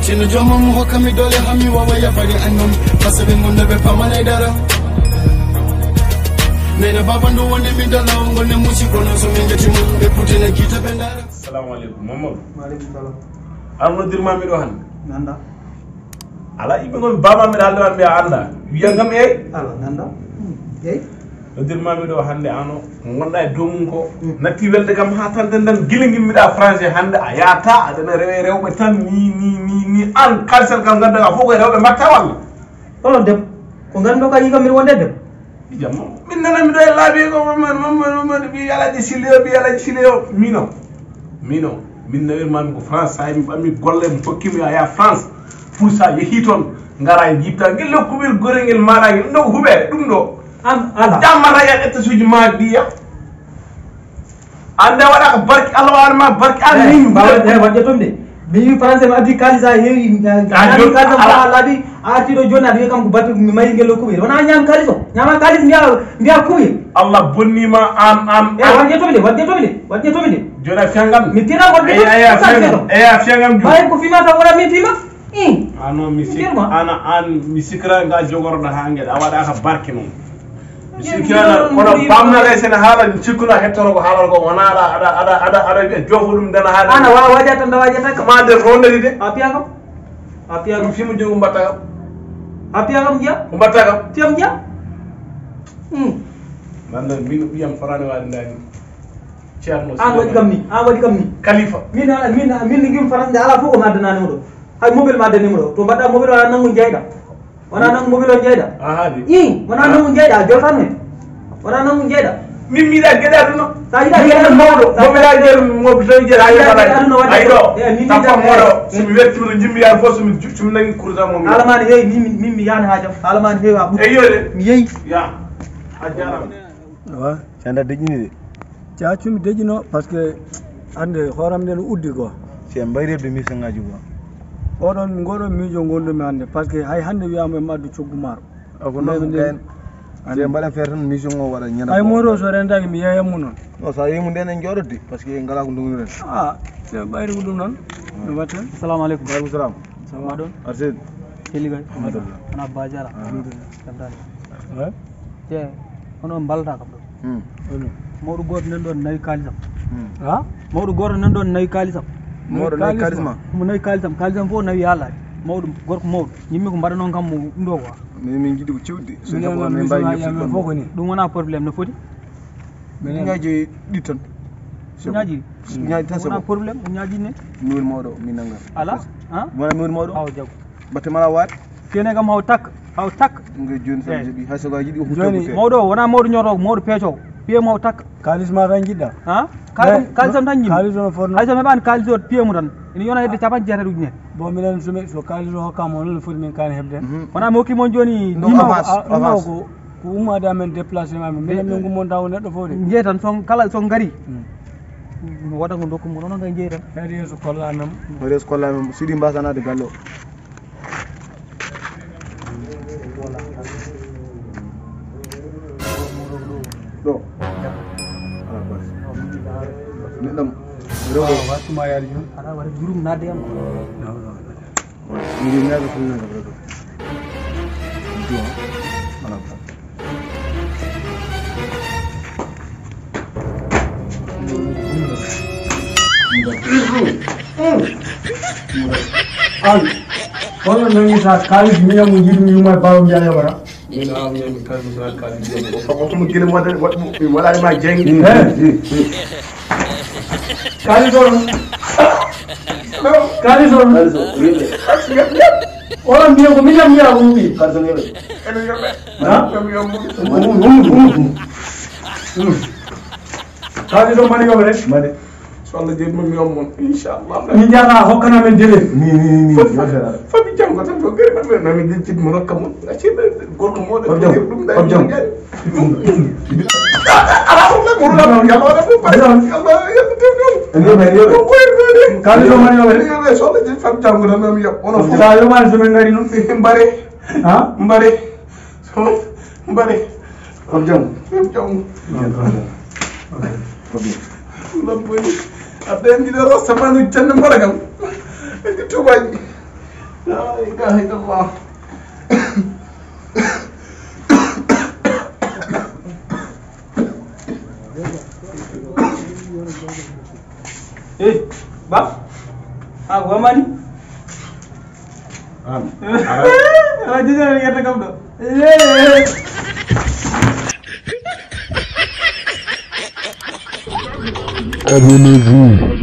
Sinu joma mu hokami dole hami wawa ya fari annum Masabe munde be pamane dara Mena babandu wonde mi dala ngone musi kono so min gati mun be putene kita bendara. Assalamu alaikum Mamadou. Wa alaikum salam. Arno dirma mi do han. Nanda. Ala ibe ngom baba mi daldo mi anda. Wiya ngam e? Ala nanda. Hey. No dirma mi do hande ano gonda e domum ko natti welde kam ha tan den gilingi mi da français hande a yata adana rewe rewbe tan ni an kalsel kam ganda ga foko rewbe matta walla. Ono dem ko gando ka yiga mi wonde dem. Jamma min nana mi do e laabi ko man bi yala di sileo mino min nawir mami ko France say mi bami golle mi hokkimi ya France pour ça yehi ton ngara jipta gel lokkubil gorengel mara ngel ndo hubere dum do ala jamara ya etta suji ma diya ande wada ko barki Allah wa ma barki an ni bawa wadde tomde bi français ma di kalisa hewi kalisa ma labi arti do jona bi kam ko batti mi mayi ngel ko wana nyam kaliso nyama kalis mbiya kuwi Allah bonnima am wadde tomde jona fengam mi tira wadde ya fengam ju bay ko fima ta wala mi fima ano mi sikra nga jogordo hangel a wada ka barki non mi sikra kono bamna le sen hala cikuna hettoro ko halal ko wana ada jofudum dana hala ana wajata nda wajata kama de rondali de apiya kam fimu jogu mbatta kam apiya kam dia mbatta kam tiam dia nanda min biyam farani wadi ndani Cerno an wadi kam ni Khalifa min ngim farande ala fo ko madana no do hay mobile madani mo do to badda mobile wala nangu jeyda wana nangu mobile on jeyda wana nangu jeyda jotane wana nangu jeyda min mi da geda duno sa ida geda mawdo mobile aje mo so je ay do tappa modo sumi wetti mo jimmi ya fo sumi nangi kurza mo alamani hey min mi yana haja alamani hey wa e yode mi yeyi ya ajara wa sanda dejini de ca cumi dejino parce que ande horam den uddi go se mbayrebde misangaji go oɗon ngoɗon miijo gondumi hannde par ce que hay hannde wiyama e maddu coggu maaro ko noon ande mbaɗen feere tan mission o waɗa ñana hay moto so rendaki mi yeyatmo noon o sa yimu nden en jooɗodde par ce que ngala ko ndunguren se ɓayri ko ɗum noon no watte assalamu aleykum aleykum salam sama ɗon arsid keligay ana badiara kamtani te onon mballata kam ɗo mawɗo goto nan ɗon nayi kalisam mawɗo goto nan ɗon nayi kalisam mawɗo nayi kalisma mo nayi kalisam fof nawi haalade mawɗo gorko mawɗo yimmi ko mbaɗa noon kam mo ɗum ɗo quoi min jiiɗi ko ciwɗi so jaɓo min mbawi ñeftiɗon fof koni ɗum wona probléme no foti ñaji ɗi tan ñaji tan wona probléme o ñaji ne miwol mawɗo min nanga ala wona miwol mawɗo haw jago batte mala waat kene kam haw takka nge joni tan jeeɓi hay sogo jiiɗi ko joni mawɗo o wona mawɗo ñoto mawɗo peecowo piyemo haw takka kalis ma tan jiɗɗa kalisam tan jimmi kalis ono fonno hay so heɓani kalis o piyemu tan ina yona hedde capanɗe jeetati ujunere bon minen so kalis o hokkama on no foti min kani hebde wona mi hokkimon joni ɗima ko ummade amen déplacement men minen min gummonta ko neɗɗo fof de jeey tan kala son gari mi waɗa ko dokkum onon kay jeey tan heedi yeeso kollamem yeeso kollamem siɗi mbasanade galle o ɗo neɗɗam rewo wattuma yaade joni aɗa waɗa jurum nadde yam mi ñaaga fulnaga rewo do ala an hono nangita kalis minen mo jiɗmi yuma e bawa mbiya yewara min ñami kalis ko to mo gele mo waɗani ma jengi kalis on oɗon mbiya ko miñam mbiya ko mbi kalis o mani yoɓe de mani so Allah jeeɗi mami yommon inchallah min jata hokkana men délai ni fami janggo tan to gari maɓe nami dencid mo rokka mon acciɓe gorko moɗo ɗum kalis o mani yoɓe so Allah jeeɗi fami janggo tan mami yoɓ ono fof sa yomani somin gari noon mbare mbare kom jam labboni aɗa andi ɗo rosta manu cande mbara kam andi tubaji La ilaha illallah. Bang. Gua mani. Aja jangan lihat kamu dong. Abonnez-vous.